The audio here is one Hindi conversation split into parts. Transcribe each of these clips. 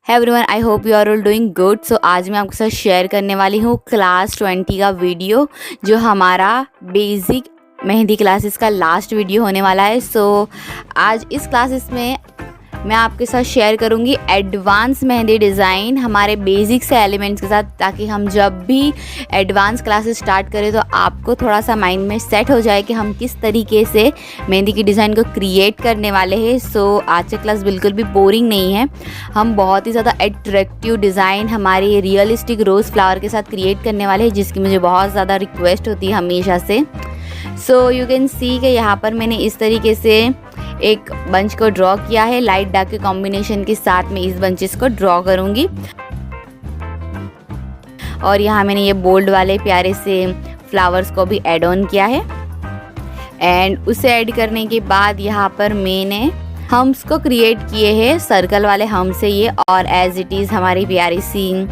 है everyone, I hope you are all doing good. So आज मैं आपके साथ शेयर करने वाली हूँ क्लास 20 का वीडियो, जो हमारा बेसिक मेहंदी क्लासेस का लास्ट वीडियो होने वाला है। सो आज इस क्लासेस में मैं आपके साथ शेयर करूंगी एडवांस मेहंदी डिज़ाइन हमारे बेसिक से एलिमेंट्स के साथ, ताकि हम जब भी एडवांस क्लासेस स्टार्ट करें तो आपको थोड़ा सा माइंड में सेट हो जाए कि हम किस तरीके से मेहंदी की डिज़ाइन को क्रिएट करने वाले हैं। सो आज की क्लास बिल्कुल भी बोरिंग नहीं है। हम बहुत ही ज़्यादा अट्रैक्टिव डिज़ाइन हमारे रियलिस्टिक रोज़ फ्लावर के साथ क्रिएट करने वाले हैं, जिसकी मुझे बहुत ज़्यादा रिक्वेस्ट होती है हमेशा से। सो यू कैन सी कि यहाँ पर मैंने इस तरीके से एक बंच को ड्रॉ किया है। लाइट डार्क के कॉम्बिनेशन के साथ में इस बंचेस को ड्रॉ करूँगी। और यहाँ मैंने ये बोल्ड वाले प्यारे से फ्लावर्स को भी ऐड ऑन किया है। एंड उसे ऐड करने के बाद यहाँ पर मैंने हम्स को क्रिएट किए हैं, सर्कल वाले हम्स से ये। और एज इट इज़ हमारी प्यारी सी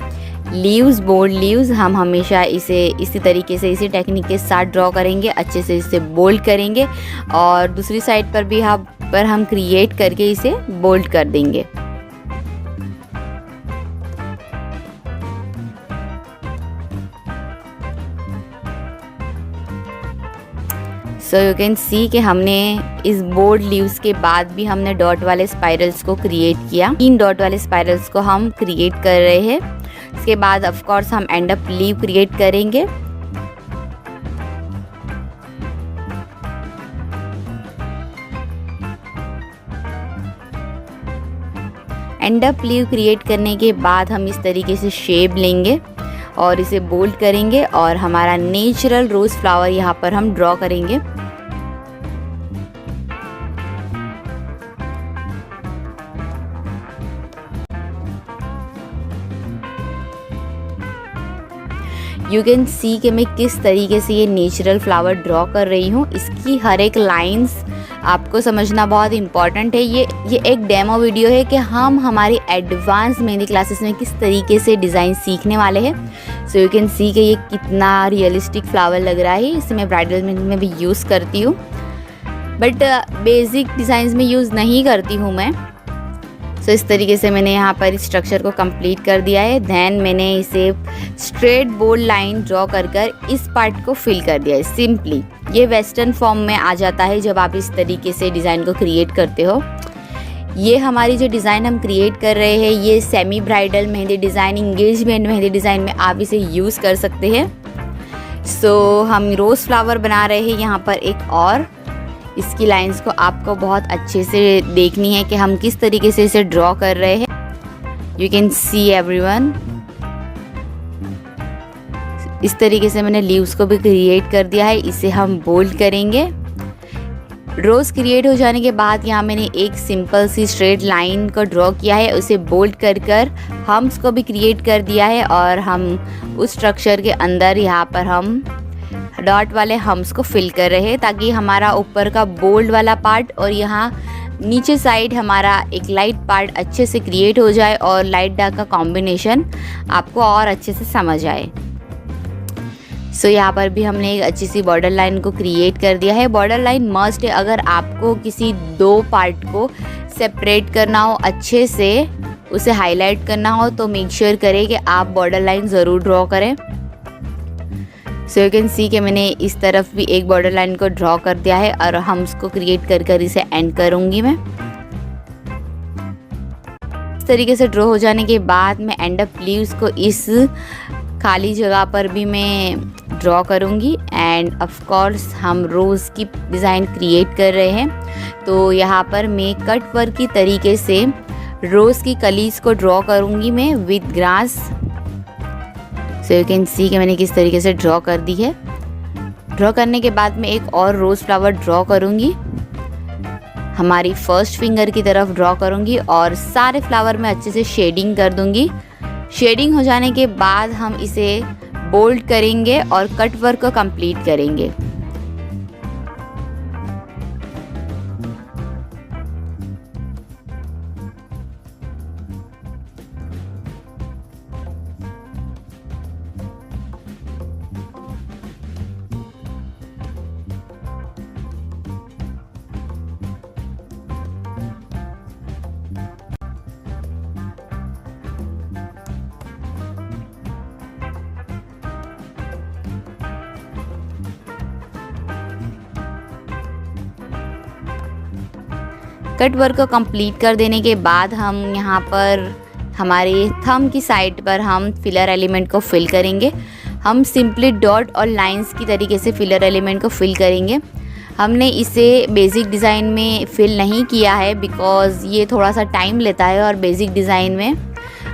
लीव्स, बोल्ड लीव्स, हम हमेशा इसे इसी तरीके से इसी टेक्निक के साथ ड्रॉ करेंगे, अच्छे से इसे बोल्ड करेंगे और दूसरी साइड पर भी हम क्रिएट करके इसे बोल्ड कर देंगे। सो यू कैन सी कि हमने इस बोल्ड लीव्स के बाद भी हमने डॉट वाले स्पाइरल्स को क्रिएट किया। 3 डॉट वाले स्पाइरल्स को हम क्रिएट कर रहे हैं। इसके बाद ऑफ कोर्स हम एंड अप लीव क्रिएट करेंगे। एंड अप लीव क्रिएट करने के बाद हम इस तरीके से शेप लेंगे और इसे बोल्ड करेंगे और हमारा नेचुरल रोज फ्लावर यहाँ पर हम ड्रॉ करेंगे। यू कैन सी कि मैं किस तरीके से ये नेचुरल फ्लावर ड्रॉ कर रही हूँ। इसकी हर एक लाइंस आपको समझना बहुत इम्पॉर्टेंट है। ये एक डेमो वीडियो है कि हम हमारी एडवांस मेहंदी क्लासेस में किस तरीके से डिज़ाइन सीखने वाले हैं। सो यू कैन सी कि ये कितना रियलिस्टिक फ्लावर लग रहा है। इसे मैं ब्राइडल मेहंदी में भी यूज़ करती हूँ, बट बेसिक डिज़ाइंस में यूज़ नहीं करती हूँ मैं। सो इस तरीके से मैंने यहाँ पर इस स्ट्रक्चर को कंप्लीट कर दिया है। देन मैंने इसे स्ट्रेट बोल्ड लाइन ड्रॉ कर इस पार्ट को फिल कर दिया है। सिंपली ये वेस्टर्न फॉर्म में आ जाता है जब आप इस तरीके से डिज़ाइन को क्रिएट करते हो। ये हमारी जो डिज़ाइन हम क्रिएट कर रहे हैं, ये semi bridal mehndi design, engagement mehndi design में आप इसे यूज़ कर सकते हैं। सो हम रोज़ फ्लावर बना रहे हैं यहाँ पर एक और। इसकी लाइंस को आपको बहुत अच्छे से देखनी है कि हम किस तरीके से इसे ड्रॉ कर रहे हैं। यू कैन सी एवरीवन, इस तरीके से मैंने लीव्स को भी क्रिएट कर दिया है। इसे हम बोल्ड करेंगे। रोज़ क्रिएट हो जाने के बाद यहाँ मैंने एक सिंपल सी स्ट्रेट लाइन को ड्रॉ किया है, उसे बोल्ड कर हम्स को भी क्रिएट कर दिया है। और हम उस स्ट्रक्चर के अंदर यहाँ पर हम डॉट वाले हम्स को फिल कर रहे हैं, ताकि हमारा ऊपर का बोल्ड वाला पार्ट और यहाँ नीचे साइड हमारा एक लाइट पार्ट अच्छे से क्रिएट हो जाए और लाइट डार्क का कॉम्बिनेशन आपको और अच्छे से समझ आए। सो यहाँ पर भी हमने एक अच्छी सी बॉर्डर लाइन को क्रिएट कर दिया है। बॉर्डर लाइन मस्ट है। अगर आपको किसी 2 पार्ट को सेपरेट करना हो, अच्छे से उसे हाईलाइट करना हो, तो मेक श्योर करें कि आप बॉर्डर लाइन ज़रूर ड्रॉ करें। सो यू कैन सी कि मैंने इस तरफ भी एक बॉर्डर लाइन को ड्रॉ कर दिया है और हम उसको क्रिएट कर इसे एंड करूँगी मैं। इस तरीके से ड्रॉ हो जाने के बाद मैं एंड अप लीव्स को इस खाली जगह पर भी मैं ड्रॉ करूँगी। एंड ऑफ कोर्स हम रोज़ की डिज़ाइन क्रिएट कर रहे हैं, तो यहाँ पर मैं कट वर्क की तरीके से रोज़ की कलीज को ड्रॉ करूँगी मैं with grass. So you can see कि मैंने किस तरीके से ड्रॉ कर दी है। ड्रॉ करने के बाद मैं एक और रोज़ फ्लावर ड्रॉ करूँगी, हमारी फर्स्ट फिंगर की तरफ ड्रॉ करूँगी और सारे फ्लावर में अच्छे से शेडिंग कर दूँगी। शेडिंग हो जाने के बाद हम इसे बोल्ड करेंगे और कट वर्क को कंप्लीट करेंगे। कट वर्क को कंप्लीट कर देने के बाद हम यहाँ पर हमारे थंब की साइड पर हम फिलर एलिमेंट को फिल करेंगे। हम सिंपली डॉट और लाइंस की तरीके से फिलर एलिमेंट को फिल करेंगे। हमने इसे बेसिक डिज़ाइन में फिल नहीं किया है बिकॉज़ ये थोड़ा सा टाइम लेता है और बेसिक डिज़ाइन में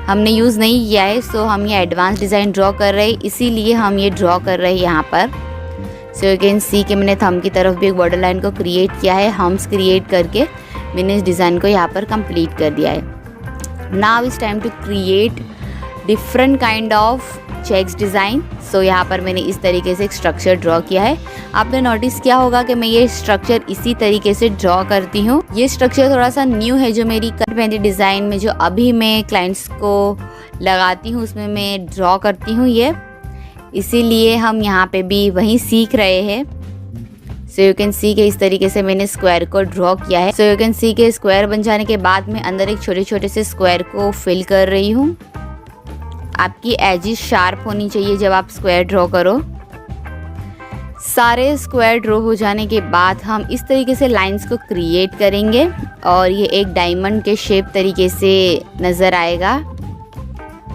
हमने यूज़ नहीं किया है। सो हम ये एडवांस डिज़ाइन ड्रॉ कर रहे हैं, इसीलिए हम ये ड्रॉ कर रहे हैं यहाँ पर। सो यू कैन सी कि मैंने थंब की तरफ भी एक बॉर्डर लाइन को क्रिएट किया है। हम्स क्रिएट करके मैंने इस डिज़ाइन को यहाँ पर कंप्लीट कर दिया है। Now it's time to create different kind of checks design. So यहाँ पर मैंने इस तरीके से एक स्ट्रक्चर ड्रॉ किया है। आपने नोटिस किया होगा कि मैं ये स्ट्रक्चर इसी तरीके से ड्रॉ करती हूँ। ये स्ट्रक्चर थोड़ा सा न्यू है जो मेरी कट मेहंदी डिज़ाइन में जो अभी मैं क्लाइंट्स को लगाती हूँ उसमें मैं ड्रॉ करती हूँ ये, इसीलिए हम यहाँ पे भी वही सीख रहे हैं। सो यू कैन सी के इस तरीके से मैंने स्क्वायर को ड्रॉ किया है। सो यू कैन सी के स्क्वायर बन जाने के बाद मैं अंदर एक छोटे छोटे से स्क्वायर को फिल कर रही हूँ। आपकी एजिस शार्प होनी चाहिए जब आप स्क्वायर ड्रॉ करो। सारे स्क्वायर ड्रॉ हो जाने के बाद हम इस तरीके से लाइंस को क्रिएट करेंगे और ये एक डायमंड के शेप तरीके से नज़र आएगा।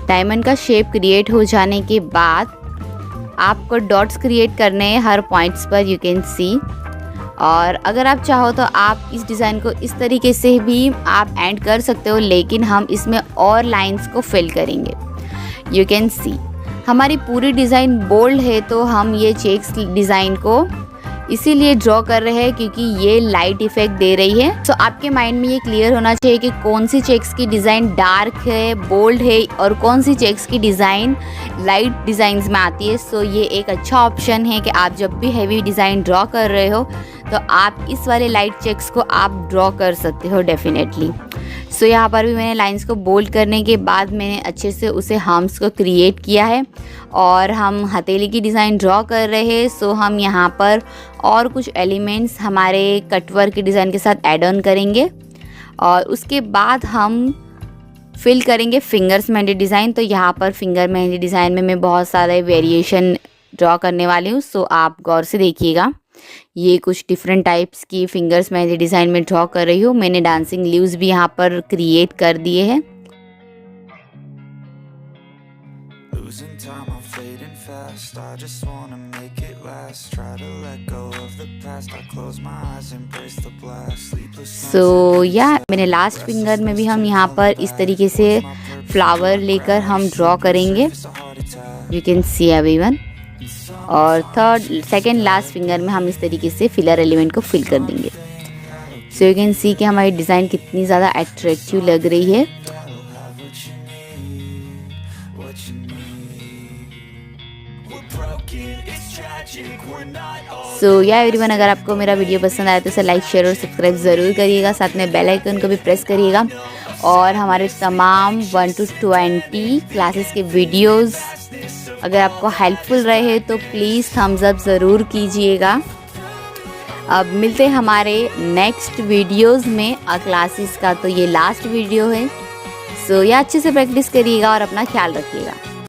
डायमंड का शेप क्रिएट हो जाने के बाद आपको डॉट्स क्रिएट करने हैं हर पॉइंट्स पर, यू कैन सी। और अगर आप चाहो तो आप इस डिज़ाइन को इस तरीके से भी आप एंड कर सकते हो, लेकिन हम इसमें और लाइंस को फिल करेंगे। यू कैन सी हमारी पूरी डिज़ाइन बोल्ड है तो हम ये चेक्स डिज़ाइन को इसीलिए ड्रॉ कर रहे हैं क्योंकि ये लाइट इफेक्ट दे रही है। सो आपके माइंड में ये क्लियर होना चाहिए कि कौन सी चेक्स की डिज़ाइन डार्क है, बोल्ड है और कौन सी चेक्स की डिज़ाइन लाइट डिज़ाइंस में आती है। सो ये एक अच्छा ऑप्शन है कि आप जब भी हैवी डिज़ाइन ड्रॉ कर रहे हो तो आप इस वाले लाइट चेक्स को आप ड्रॉ कर सकते हो डेफिनेटली। सो यहाँ पर भी मैंने लाइंस को बोल्ड करने के बाद मैंने अच्छे से उसे हम्स को क्रिएट किया है और हम हथेली की डिज़ाइन ड्रॉ कर रहे हैं। सो हम यहाँ पर और कुछ एलिमेंट्स हमारे कटवर्क की डिज़ाइन के साथ ऐड ऑन करेंगे और उसके बाद हम फिल करेंगे फिंगर्स मेहंदी डिज़ाइन। तो यहाँ पर फिंगर मेहंदी डिज़ाइन में मैं बहुत सारे वेरिएशन ड्रॉ करने वाली हूँ। सो आप गौर से देखिएगा, ये कुछ डिफरेंट टाइप्स की फिंगर्स मैं डिज़ाइन में ड्रॉ कर रही हूँ। मैंने डांसिंग लीव्स भी यहाँ पर क्रिएट कर दिए हैं। सो या मैंने लास्ट फिंगर में भी हम यहाँ पर इस तरीके से फ्लावर लेकर हम ड्रॉ करेंगे, यू कैन सी एवरीवन। और सेकेंड लास्ट फिंगर में हम इस तरीके से फिलर एलिमेंट को फिल कर देंगे। सो यू कैन सी कि हमारी डिज़ाइन कितनी ज़्यादा अट्रैक्टिव लग रही है। सो या एवरीवन, अगर आपको मेरा वीडियो पसंद आया तो इसे लाइक शेयर और सब्सक्राइब ज़रूर करिएगा, साथ में बेल आइकन को भी प्रेस करिएगा। और हमारे तमाम 1 to 20 क्लासेस के वीडियोस अगर आपको हेल्पफुल रहे तो प्लीज़ थम्स अप ज़रूर कीजिएगा। अब मिलते हैं हमारे नेक्स्ट वीडियोस में क्लासेस का, तो ये लास्ट वीडियो है। सो ये अच्छे से प्रैक्टिस करिएगा और अपना ख्याल रखिएगा।